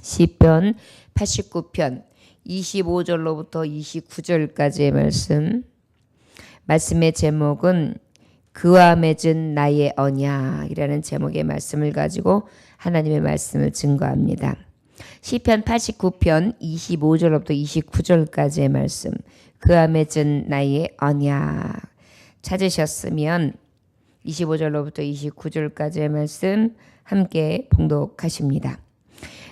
시편 89편 25절로부터 29절까지의 말씀의 제목은 그와 맺은 나의 언약이라는 제목의 말씀을 가지고 하나님의 말씀을 증거합니다. 시편 89편 25절로부터 29절까지의 말씀, 그와 맺은 나의 언약 찾으셨으면 25절로부터 29절까지의 말씀 함께 봉독하십니다.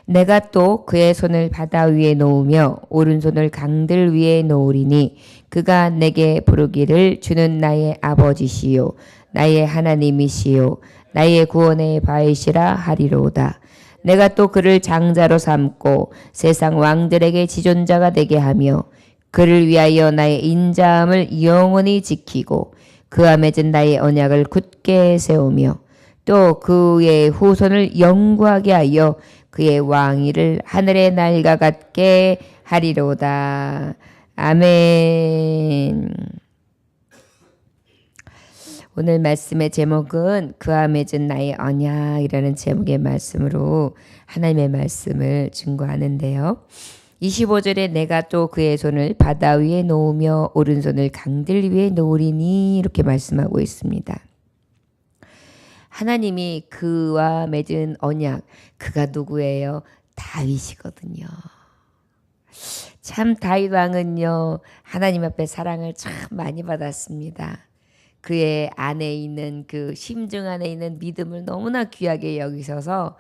내가 또 그의 손을 바다 위에 놓으며 오른손을 강들 위에 놓으리니 그가 내게 부르기를 주는 나의 아버지시요 나의 하나님이시요 나의 구원의 바위시라 하리로다. 내가 또 그를 장자로 삼고 세상 왕들에게 지존자가 되게 하며 그를 위하여 나의 인자함을 영원히 지키고 그와 맺은 나의 언약을 굳게 세우며 또 그의 후손을 영구하게 하여 그의 왕위를 하늘의 날과 같게 하리로다. 아멘. 오늘 말씀의 제목은 그와 맺은 나의 언약이라는 제목의 말씀으로 하나님의 말씀을 증거하는데요. 25절에 내가 또 그의 손을 바다 위에 놓으며 오른손을 강들 위에 놓으리니 이렇게 말씀하고 있습니다. 하나님이 그와 맺은 언약, 그가 누구예요? 다윗이거든요. 참 다윗 왕은요, 하나님 앞에 사랑을 참 많이 받았습니다. 그의 안에 있는 그 심중 안에 있는 믿음을 너무나 귀하게 여기셔서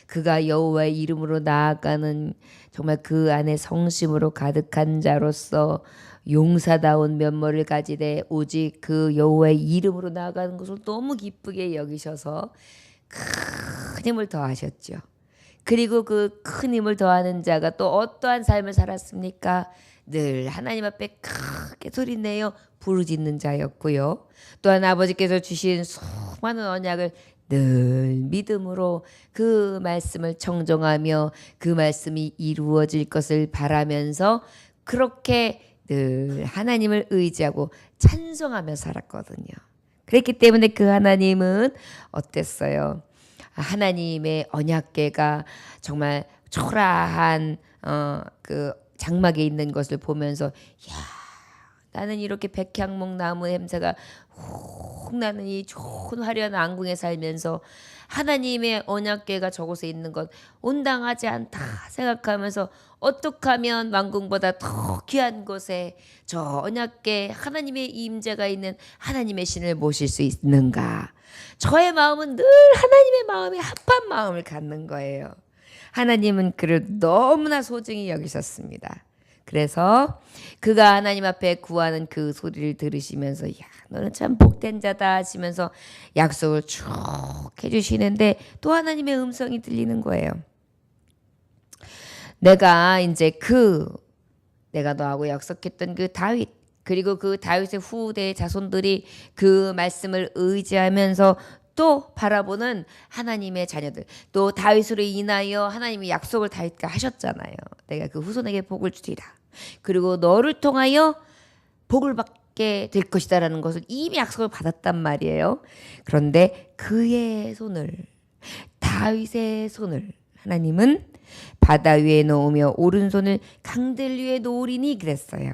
그가 여호와의 이름으로 나아가는 정말 그 안에 성심으로 가득한 자로서 용사다운 면모를 가지되 오직 그 여호와의 이름으로 나아가는 것을 너무 기쁘게 여기셔서 큰 힘을 더하셨죠. 그리고 그 큰 힘을 더하는 자가 또 어떠한 삶을 살았습니까? 늘 하나님 앞에 크게 소리내어 부르짖는 자였고요. 또한 아버지께서 주신 수많은 언약을 늘 믿음으로 그 말씀을 청정하며 그 말씀이 이루어질 것을 바라면서 그렇게 늘 하나님을 의지하고 찬송하며 살았거든요. 그렇기 때문에 그 하나님은 어땠어요? 하나님의 언약궤가 정말 초라한 그 장막에 있는 것을 보면서 야, 나는 이렇게 백향목 나무 냄새가 훅 나는 이 좋은 화려한 왕궁에 살면서 하나님의 언약궤가 저곳에 있는 것 온당하지 않다 생각하면서 어떻게 하면 왕궁보다 더 귀한 곳에 저 언약궤 하나님의 임재가 있는 하나님의 신을 모실 수 있는가? 저의 마음은 늘 하나님의 마음에 합한 마음을 갖는 거예요. 하나님은 그를 너무나 소중히 여기셨습니다. 그래서 그가 하나님 앞에 구하는 그 소리를 들으시면서 야, 너는 참 복된 자다 하시면서 약속을 쭉 해주시는데 또 하나님의 음성이 들리는 거예요. 내가 너하고 약속했던 그 다윗, 그리고 그 다윗의 후대의 자손들이 그 말씀을 의지하면서 또 바라보는 하나님의 자녀들, 또 다윗으로 인하여 하나님이 약속을 다윗과 하셨잖아요. 내가 그 후손에게 복을 주리라. 그리고 너를 통하여 복을 받게 될 것이다라는 것을 이미 약속을 받았단 말이에요. 그런데 그의 손을, 다윗의 손을 하나님은 바다 위에 놓으며 오른손을 강들 위에 놓으리니 그랬어요.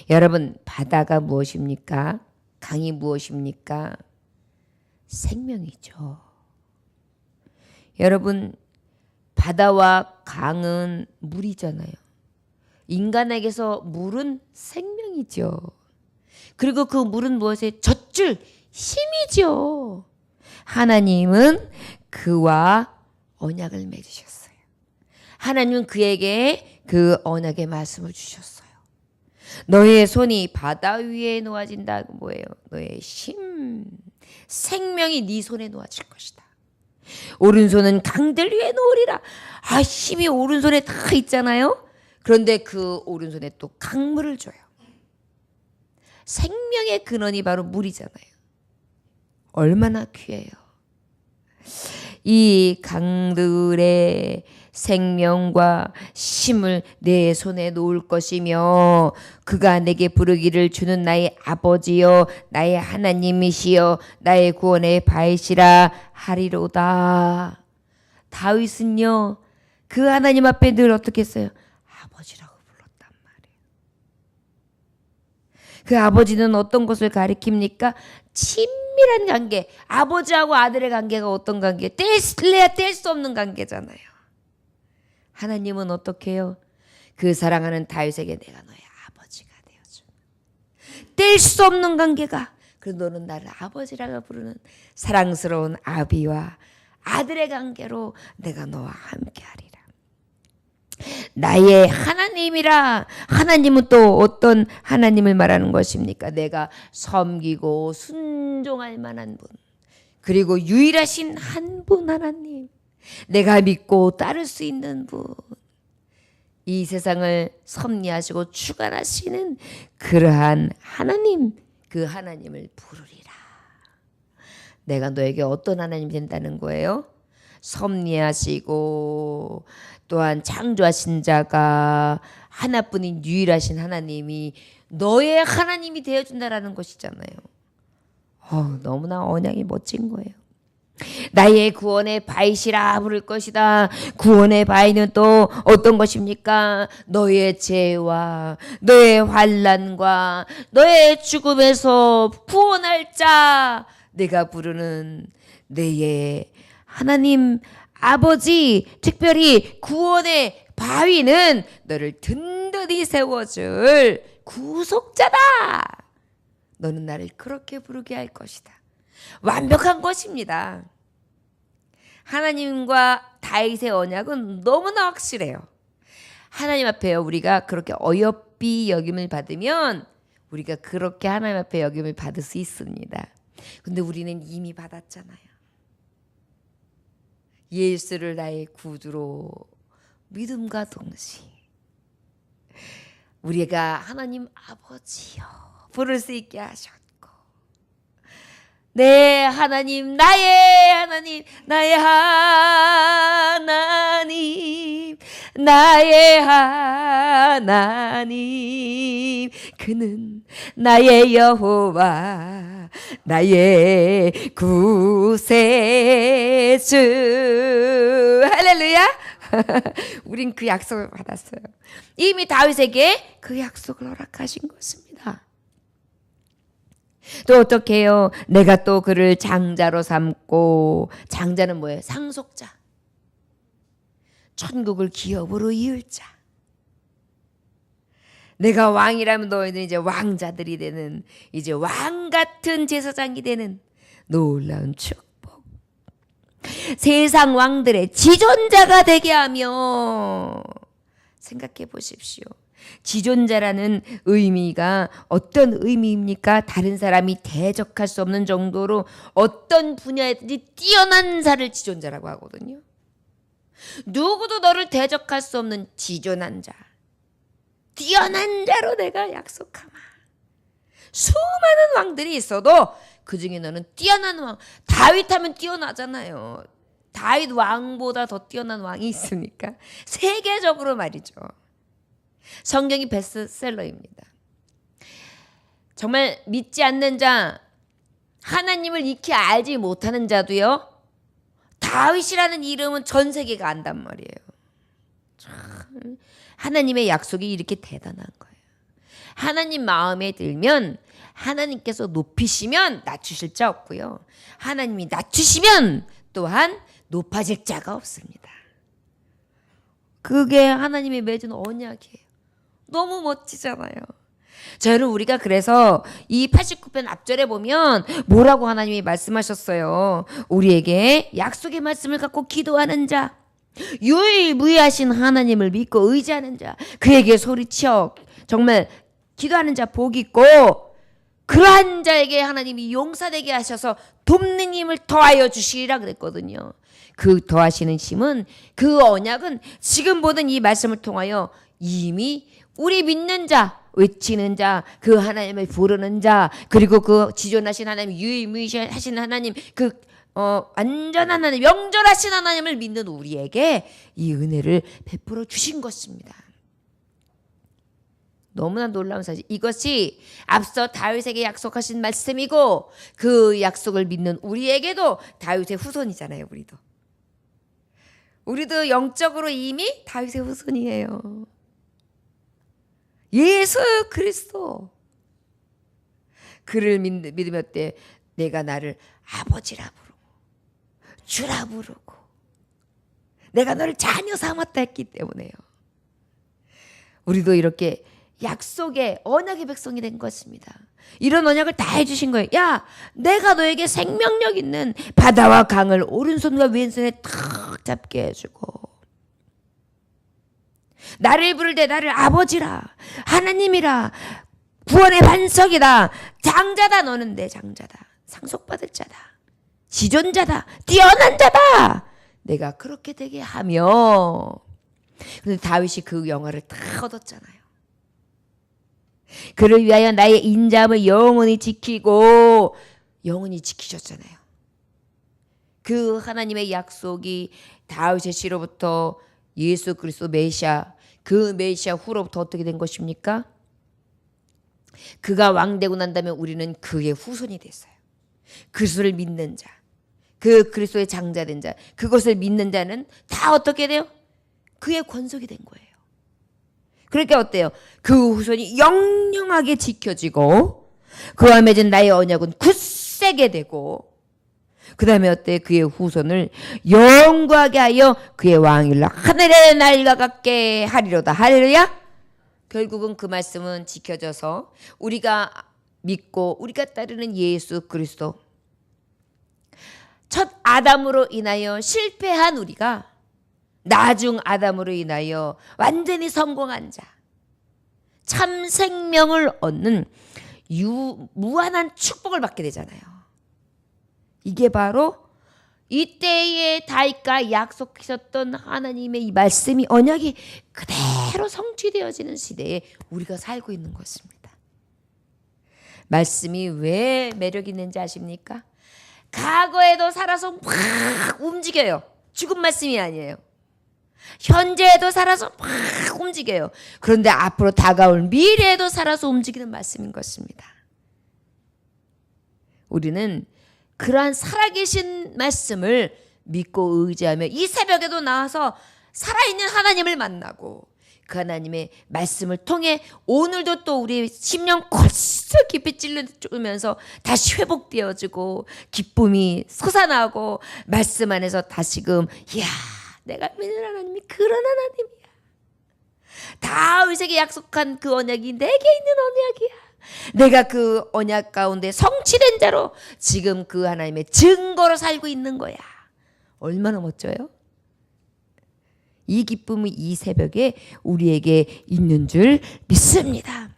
여러분, 바다가 무엇입니까? 강이 무엇입니까? 생명이죠. 여러분, 바다와 강은 물이잖아요. 인간에게서 물은 생명이죠. 그리고 그 물은 무엇에 젖줄 힘이죠. 하나님은 그와 언약을 맺으셨어요. 하나님은 그에게 그 언약의 말씀을 주셨어요. 너의 손이 바다 위에 놓아진다고 뭐예요? 너의 힘, 생명이 네 손에 놓아질 것이다. 오른손은 강들 위에 놓으리라. 힘이 오른손에 다 있잖아요. 그런데 그 오른손에 또 강물을 줘요. 생명의 근원이 바로 물이잖아요. 얼마나 귀해요. 이 강들의 생명과 힘을 내 손에 놓을 것이며 그가 내게 부르기를 주는 나의 아버지요 나의 하나님이시여 나의 구원의 바위시라 하리로다. 다윗은요 그 하나님 앞에 늘 어떻게 했어요? 아버지라고 불렀단 말이에요. 그 아버지는 어떤 것을 가리킵니까? 친밀한 관계. 아버지하고 아들의 관계가 어떤 관계? 뗄래야 뗄 수 없는 관계잖아요. 하나님은 어떻게 해요? 그 사랑하는 다윗에게 내가 너의 아버지가 되어줘. 뗄 수 없는 관계가. 그래서 너는 나를 아버지라고 부르는 사랑스러운 아비와 아들의 관계로 내가 너와 함께하리라. 나의 하나님이라. 하나님은 또 어떤 하나님을 말하는 것입니까? 내가 섬기고 순종할 만한 분, 그리고 유일하신 한 분 하나님, 내가 믿고 따를 수 있는 분, 이 세상을 섭리하시고 주관하시는 그러한 하나님, 그 하나님을 부르리라. 내가 너에게 어떤 하나님이 된다는 거예요? 섭리하시고 또한 창조하신 자가 하나뿐인 유일하신 하나님이 너의 하나님이 되어준다라는 것이잖아요. 너무나 언약이 멋진 거예요. 나의 구원의 바위시라 부를 것이다. 구원의 바위는 또 어떤 것입니까? 너의 죄와 너의 환난과 너의 죽음에서 구원할 자, 내가 부르는 내의 하나님 아버지, 특별히 구원의 바위는 너를 든든히 세워줄 구속자다. 너는 나를 그렇게 부르게 할 것이다. 완벽한 것입니다. 하나님과 다윗의 언약은 너무나 확실해요. 하나님 앞에 우리가 그렇게 어여삐 여김을 받으면 우리가 그렇게 하나님 앞에 여김을 받을 수 있습니다. 근데 우리는 이미 받았잖아요. 예수를 나의 구주로 믿음과 동시에 우리가 하나님 아버지여 부를 수 있게 하셨고, 내 하나님, 나의 하나님, 나의 하나님, 나의 하나님, 그는 나의 여호와, 나의 구세주. 할렐루야. 우린 그 약속을 받았어요. 이미 다윗에게 그 약속을 허락하신 것입니다. 또 어떻게 해요? 내가 또 그를 장자로 삼고, 장자는 뭐예요? 상속자. 천국을 기업으로 이을 자. 내가 왕이라면 너희는 이제 왕자들이 되는, 이제 왕 같은 제사장이 되는 놀라운 축복. 세상 왕들의 지존자가 되게 하며, 생각해 보십시오. 지존자라는 의미가 어떤 의미입니까? 다른 사람이 대적할 수 없는 정도로 어떤 분야에든지 뛰어난 자를 지존자라고 하거든요. 누구도 너를 대적할 수 없는 지존한 자, 뛰어난 자로 내가 약속하마. 수많은 왕들이 있어도 그 중에 너는 뛰어난 왕. 다윗 하면 뛰어나잖아요. 다윗 왕보다 더 뛰어난 왕이 있습니까? 세계적으로 말이죠. 성경이 베스트셀러입니다. 정말 믿지 않는 자, 하나님을 익히 알지 못하는 자도요, 다윗이라는 이름은 전 세계가 안단 말이에요. 참, 하나님의 약속이 이렇게 대단한 거예요. 하나님 마음에 들면 하나님께서 높이시면 낮추실 자 없고요, 하나님이 낮추시면 또한 높아질 자가 없습니다. 그게 하나님이 맺은 언약이에요. 너무 멋지잖아요. 저는 우리가 그래서 이 89편 앞절에 보면 뭐라고 하나님이 말씀하셨어요? 우리에게 약속의 말씀을 갖고 기도하는 자, 유일무이하신 하나님을 믿고 의지하는 자, 그에게 소리치어 정말 기도하는 자 복이 있고, 그러한 자에게 하나님이 용사되게 하셔서 돕는 힘을 더하여 주시리라 그랬거든요. 그 더하시는 힘은, 그 언약은 지금 보는 이 말씀을 통하여 이미 우리 믿는 자, 외치는 자, 그 하나님을 부르는 자, 그리고 그 지존하신 하나님, 유일무이하신 하나님, 그 완전한 하나님, 명절하신 하나님을 믿는 우리에게 이 은혜를 베풀어 주신 것입니다. 너무나 놀라운 사실. 이것이 앞서 다윗에게 약속하신 말씀이고, 그 약속을 믿는 우리에게도, 다윗의 후손이잖아요, 우리도. 우리도 영적으로 이미 다윗의 후손이에요. 예수 그리스도. 그를 믿으면 어때? 내가 나를 아버지라 부르고 주라 부르고 내가 너를 자녀 삼았다 했기 때문에요. 우리도 이렇게 약속의 언약의 백성이 된 것입니다. 이런 언약을 다 해주신 거예요. 야, 내가 너에게 생명력 있는 바다와 강을 오른손과 왼손에 탁 잡게 해주고 나를 부를 때 나를 아버지라 하나님이라 구원의 반석이다 장자다. 너는 내 장자다. 상속받을 자다. 지존자다. 뛰어난 자다. 내가 그렇게 되게 하며. 근데 다윗이 그 영화를 다 얻었잖아요. 그를 위하여 나의 인자함을 영원히 지키고 영원히 지키셨잖아요. 그 하나님의 약속이 다윗의 씨로부터 예수 그리스도 메시아, 그 메시아 후로부터 어떻게 된 것입니까? 그가 왕되고 난 다음에 우리는 그의 후손이 됐어요. 그리스도를 믿는 자, 그 그리스도의 장자된 자, 그것을 믿는 자는 다 어떻게 돼요? 그의 권속이 된 거예요. 그러니까 어때요? 그 후손이 영영하게 지켜지고 그와 맺은 나의 언약은 굳세게 되고 그 다음에 어때? 그의 후손을 영구하게 하여 그의 왕일로 하늘에 날아가게 하리로다. 할렐루야. 결국은 그 말씀은 지켜져서 우리가 믿고 우리가 따르는 예수 그리스도, 첫 아담으로 인하여 실패한 우리가 나중 아담으로 인하여 완전히 성공한 자, 참 생명을 얻는 무한한 축복을 받게 되잖아요. 이게 바로 이때에 다윗과 약속하셨던 하나님의 이 말씀이 언약이 그대로 성취되어지는 시대에 우리가 살고 있는 것입니다. 말씀이 왜 매력 있는지 아십니까? 과거에도 살아서 막 움직여요. 죽은 말씀이 아니에요. 현재에도 살아서 막 움직여요. 그런데 앞으로 다가올 미래에도 살아서 움직이는 말씀인 것입니다. 우리는 그러한 살아계신 말씀을 믿고 의지하며 이 새벽에도 나와서 살아있는 하나님을 만나고 그 하나님의 말씀을 통해 오늘도 또 우리의 심령 골수 깊이 찔러주면서 다시 회복되어지고 기쁨이 솟아나고 말씀 안에서 다시금 이야, 내가 믿는 하나님이 그런 하나님이야. 다윗에게 약속한 그 언약이 내게 있는 언약이야. 내가 그 언약 가운데 성취된 자로 지금 그 하나님의 증거로 살고 있는 거야. 얼마나 멋져요? 이 기쁨이 이 새벽에 우리에게 있는 줄 믿습니다.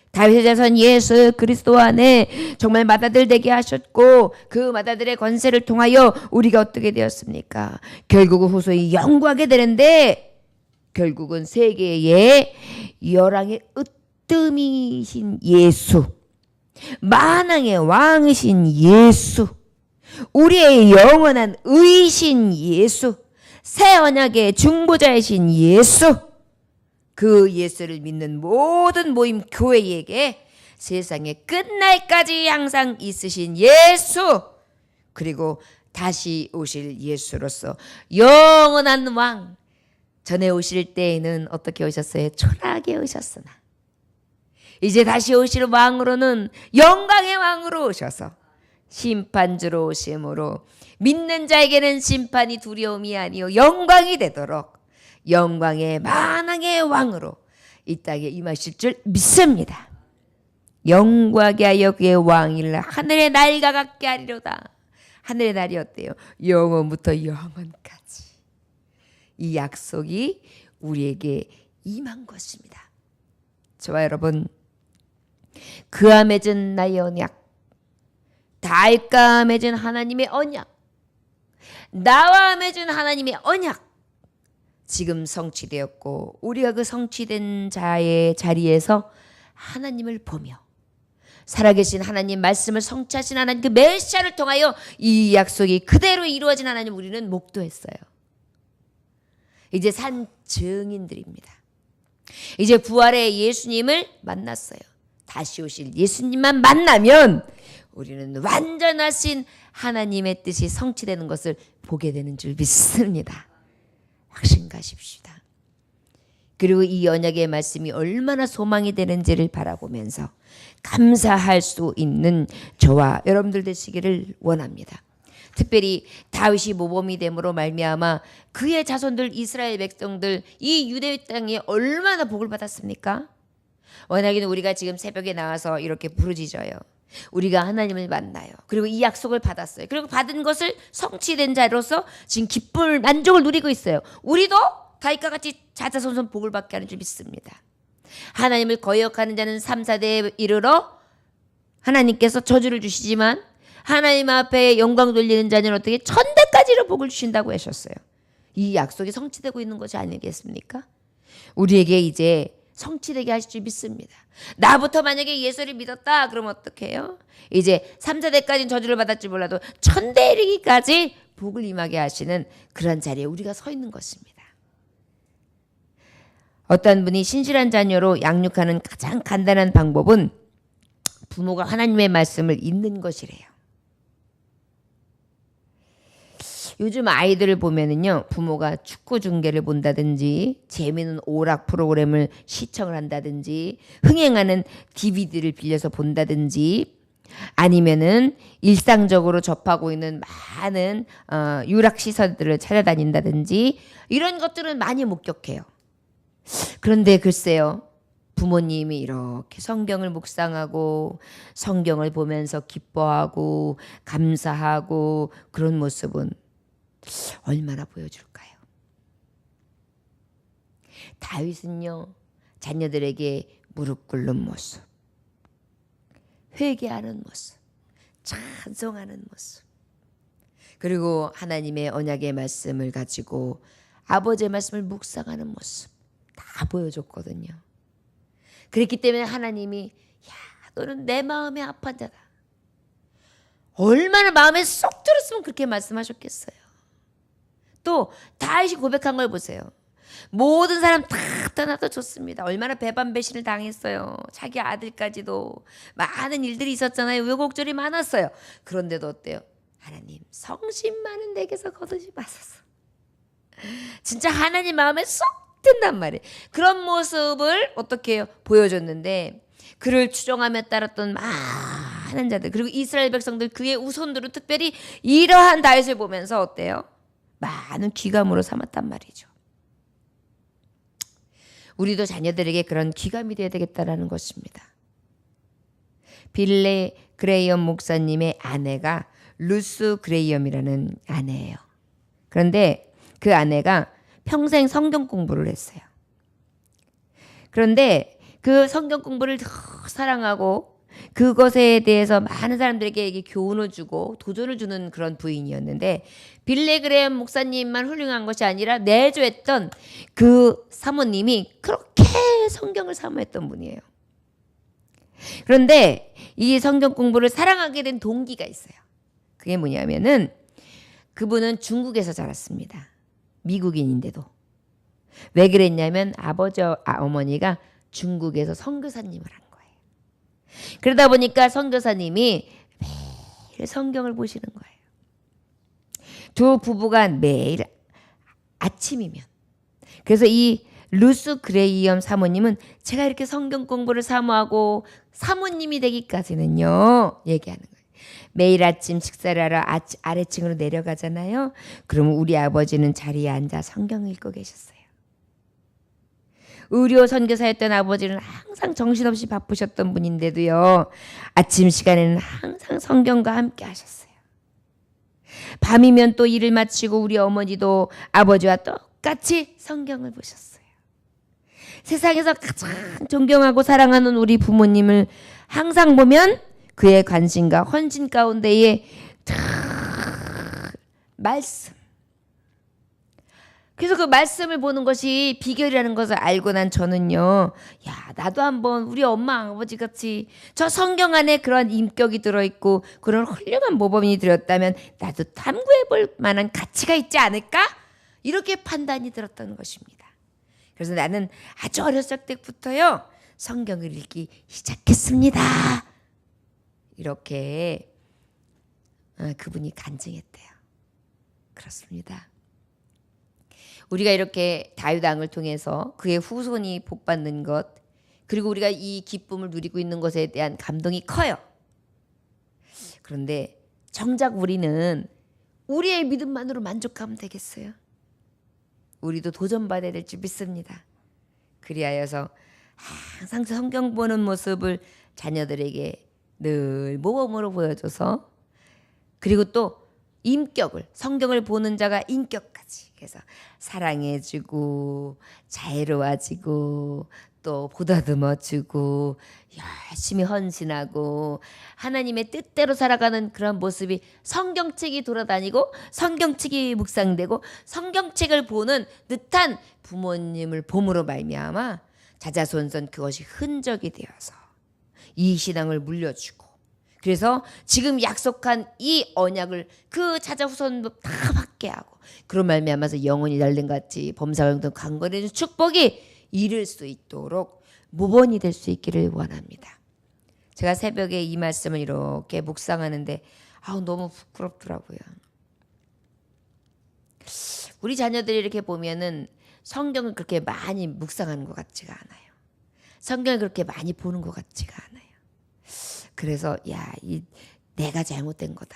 다윗의 자손 예수 그리스도 안에 정말 맏아들 되게 하셨고 그 맏아들의 권세를 통하여 우리가 어떻게 되었습니까? 결국은 후손이 영구하게 되는데 결국은 세계의 열왕의 으뜸이신 예수, 만왕의 왕이신 예수, 우리의 영원한 의신 예수, 새 언약의 중보자이신 예수, 그 예수를 믿는 모든 모임 교회에게 세상의 끝날까지 항상 있으신 예수, 그리고 다시 오실 예수로서 영원한 왕, 전에 오실 때에는 어떻게 오셨어요? 초라하게 오셨으나 이제 다시 오실 왕으로는 영광의 왕으로 오셔서 심판주로 오심으로 믿는 자에게는 심판이 두려움이 아니요 영광이 되도록 영광의 만왕의 왕으로 이 땅에 임하실 줄 믿습니다. 영광하게 하여 그의 왕일을 하늘에 날아가게 하리로다. 하늘의 날이 어때요? 영원부터 영원까지. 이 약속이 우리에게 임한 것입니다. 저와 여러분, 그와 맺은 나의 언약, 다윗과 맺은 하나님의 언약, 나와 맺은 하나님의 언약, 지금 성취되었고 우리가 그 성취된 자의 자리에서 하나님을 보며 살아계신 하나님 말씀을 성취하신 하나님 그 메시아를 통하여 이 약속이 그대로 이루어진 하나님 우리는 목도했어요. 이제 산 증인들입니다. 이제 부활의 예수님을 만났어요. 다시 오실 예수님만 만나면 우리는 완전하신 하나님의 뜻이 성취되는 것을 보게 되는 줄 믿습니다. 고백하십시다. 그리고 이 언약의 말씀이 얼마나 소망이 되는지를 바라보면서 감사할 수 있는 저와 여러분들 되시기를 원합니다. 특별히 다윗이 모범이 됨으로 말미암아 그의 자손들 이스라엘 백성들 이 유대 땅에 얼마나 복을 받았습니까? 워낙에는 우리가 지금 새벽에 나와서 이렇게 부르짖어요. 우리가 하나님을 만나요. 그리고 이 약속을 받았어요. 그리고 받은 것을 성취된 자로서 지금 기쁨을 만족을 누리고 있어요. 우리도 다윗과 같이 자자손손 복을 받게 하는 줄 믿습니다. 하나님을 거역하는 자는 3, 4대에 이르러 하나님께서 저주를 주시지만 하나님 앞에 영광 돌리는 자는 어떻게 천대까지로 복을 주신다고 하셨어요. 이 약속이 성취되고 있는 것이 아니겠습니까? 우리에게 이제 성취되게 하실 줄 믿습니다. 나부터 만약에 예수를 믿었다 그러면 어떻게 해요? 이제 3, 4대까지는 저주를 받았지 몰라도 천대에 이르기까지 복을 임하게 하시는 그런 자리에 우리가 서 있는 것입니다. 어떤 분이 신실한 자녀로 양육하는 가장 간단한 방법은 부모가 하나님의 말씀을 읽는 것이래요. 요즘 아이들을 보면은요, 부모가 축구 중계를 본다든지 재미있는 오락 프로그램을 시청을 한다든지 흥행하는 DVD를 빌려서 본다든지 아니면은 일상적으로 접하고 있는 많은 유락 시설들을 찾아다닌다든지 이런 것들은 많이 목격해요. 그런데 글쎄요, 부모님이 이렇게 성경을 묵상하고 성경을 보면서 기뻐하고 감사하고 그런 모습은 얼마나 보여줄까요? 다윗은요, 자녀들에게 무릎 꿇는 모습, 회개하는 모습, 찬송하는 모습, 그리고 하나님의 언약의 말씀을 가지고 아버지의 말씀을 묵상하는 모습 다 보여줬거든요. 그렇기 때문에 하나님이 야, 너는 내 마음에 합한 자다. 얼마나 마음에 쏙 들었으면 그렇게 말씀하셨겠어요. 또 다윗이 고백한 걸 보세요. 모든 사람 다 떠나도 좋습니다. 얼마나 배반배신을 당했어요. 자기 아들까지도 많은 일들이 있었잖아요. 왜곡절이 많았어요. 그런데도 어때요? 하나님 성심 많은 내게서 거두지 마소서. 진짜 하나님 마음에 쏙 든단 말이에요. 그런 모습을 어떻게 해요? 보여줬는데 그를 추종하며 따랐던 많은 자들 그리고 이스라엘 백성들 그의 우손들은 특별히 이러한 다윗을 보면서 어때요? 많은 귀감으로 삼았단 말이죠. 우리도 자녀들에게 그런 귀감이 되어야 되겠다라는 것입니다. 빌레 그레이엄 목사님의 아내가 루스 그레이엄이라는 아내예요. 그런데 그 아내가 평생 성경 공부를 했어요. 그런데 그 성경 공부를 더 사랑하고 그것에 대해서 많은 사람들에게 교훈을 주고 도전을 주는 그런 부인이었는데 빌레 그레이엄 목사님만 훌륭한 것이 아니라 내조했던 그 사모님이 그렇게 성경을 사모했던 분이에요. 그런데 이 성경 공부를 사랑하게 된 동기가 있어요. 그게 뭐냐면은 그분은 중국에서 자랐습니다. 미국인인데도. 왜 그랬냐면 아버지 어머니가 중국에서 선교사님을 한 거예요. 그러다 보니까 선교사님이 매일 성경을 보시는 거예요. 두 부부가 매일 아침이면. 그래서 이 루스 그레이엄 사모님은 제가 이렇게 성경 공부를 사모하고 사모님이 되기까지는요 얘기하는 거예요. 매일 아침 식사를 하러 아래층으로 내려가잖아요. 그러면 우리 아버지는 자리에 앉아 성경을 읽고 계셨어요. 의료 선교사였던 아버지는 항상 정신없이 바쁘셨던 분인데도요. 아침 시간에는 항상 성경과 함께 하셨어요. 밤이면 또 일을 마치고 우리 어머니도 아버지와 똑같이 성경을 보셨어요. 세상에서 가장 존경하고 사랑하는 우리 부모님을 항상 보면 그의 관심과 헌신 가운데에 말씀. 그래서 그 말씀을 보는 것이 비결이라는 것을 알고 난 저는요. 야, 나도 한번 우리 엄마 아버지 같이 저 성경 안에 그런 인격이 들어있고 그런 훌륭한 모범이 들었다면 나도 탐구해볼 만한 가치가 있지 않을까? 이렇게 판단이 들었던 것입니다. 그래서 나는 아주 어렸을 때부터요. 성경을 읽기 시작했습니다. 이렇게 그분이 간증했대요. 그렇습니다. 우리가 이렇게 다윗 왕을 통해서 그의 후손이 복받는 것, 그리고 우리가 이 기쁨을 누리고 있는 것에 대한 감동이 커요. 그런데 정작 우리는 우리의 믿음만으로 만족하면 되겠어요? 우리도 도전받아야 될 줄 믿습니다. 그리하여서 항상 성경 보는 모습을 자녀들에게 늘 모범으로 보여줘서, 그리고 또 인격을, 성경을 보는 자가 인격까지, 그래서 사랑해주고 자애로워지고 또 보다듬어주고 열심히 헌신하고 하나님의 뜻대로 살아가는 그런 모습이 성경책이 돌아다니고 성경책이 묵상되고 성경책을 보는 듯한 부모님을 봄으로 말미암아 자자손손 그것이 흔적이 되어서 이 신앙을 물려주고, 그래서 지금 약속한 이 언약을 그 자자후손 다 받게 하고, 그런 말미암아서 영원히 날림같이 범사형통 강건해진 축복이 이룰 수 있도록 모범이 될 수 있기를 원합니다. 제가 새벽에 이 말씀을 이렇게 묵상하는데 너무 부끄럽더라고요. 우리 자녀들이 이렇게 보면은 성경을 그렇게 많이 묵상하는 것 같지가 않아요. 성경을 그렇게 많이 보는 것 같지가 않아요. 그래서 내가 잘못된 거다,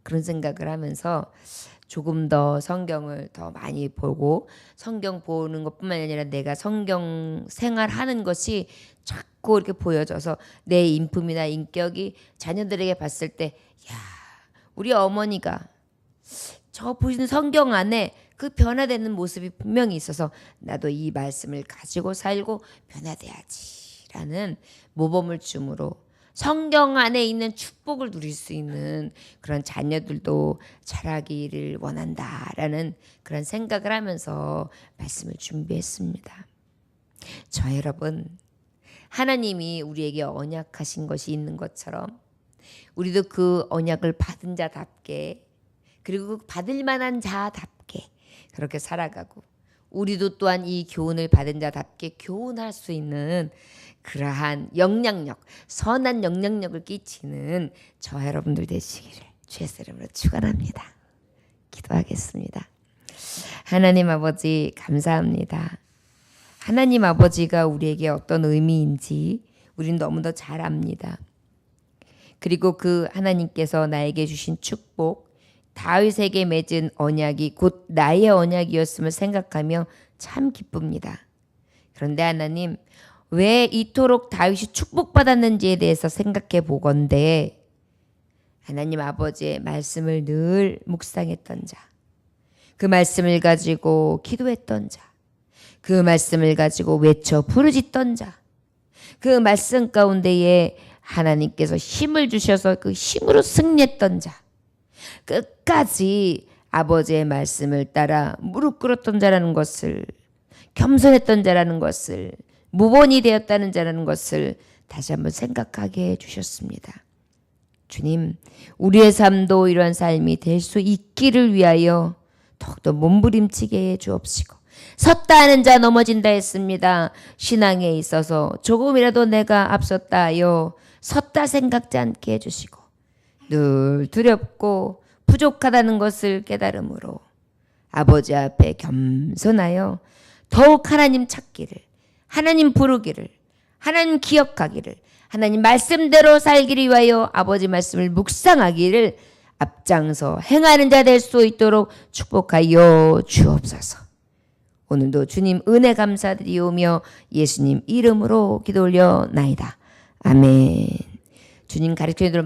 그런 생각을 하면서 조금 더 성경을 더 많이 보고, 성경 보는 것뿐만 아니라 내가 성경 생활하는 것이 자꾸 이렇게 보여져서 내 인품이나 인격이 자녀들에게 봤을 때 우리 어머니가 저 보시는 성경 안에 그 변화되는 모습이 분명히 있어서 나도 이 말씀을 가지고 살고 변화돼야지라는 모범을 줌으로 성경 안에 있는 축복을 누릴 수 있는 그런 자녀들도 자라기를 원한다라는 그런 생각을 하면서 말씀을 준비했습니다. 저 여러분, 하나님이 우리에게 언약하신 것이 있는 것처럼 우리도 그 언약을 받은 자답게, 그리고 받을 만한 자답게 그렇게 살아가고, 우리도 또한 이 교훈을 받은 자답게 교훈할 수 있는 그러한 영향력, 선한 영향력을 끼치는 저 여러분들 되시기를 주의 이름으로 축원합니다. 기도하겠습니다. 하나님 아버지 감사합니다. 하나님 아버지가 우리에게 어떤 의미인지 우리는 너무도 잘 압니다. 그리고 그 하나님께서 나에게 주신 축복, 다윗에게 맺은 언약이 곧 나의 언약이었음을 생각하며 참 기쁩니다. 그런데 하나님, 왜 이토록 다윗이 축복받았는지에 대해서 생각해 보건대, 하나님 아버지의 말씀을 늘 묵상했던 자, 그 말씀을 가지고 기도했던 자, 그 말씀을 가지고 외쳐 부르짖던 자, 그 말씀 가운데에 하나님께서 힘을 주셔서 그 힘으로 승리했던 자, 끝까지 아버지의 말씀을 따라 무릎 꿇었던 자라는 것을, 겸손했던 자라는 것을, 무본이 되었다는 자라는 것을 다시 한번 생각하게 해주셨습니다. 주님, 우리의 삶도 이러한 삶이 될 수 있기를 위하여 더욱더 몸부림치게 해 주옵시고, 섰다 하는 자 넘어진다 했습니다. 신앙에 있어서 조금이라도 내가 앞섰다 하여 섰다 생각지 않게 해주시고, 늘 두렵고 부족하다는 것을 깨달음으로 아버지 앞에 겸손하여 더욱 하나님 찾기를, 하나님 부르기를, 하나님 기억하기를, 하나님 말씀대로 살기를 위하여 아버지 말씀을 묵상하기를 앞장서 행하는 자 될 수 있도록 축복하여 주옵소서. 오늘도 주님 은혜 감사드리오며 예수님 이름으로 기도 올려나이다. 아멘. 주님 가르쳐 주도록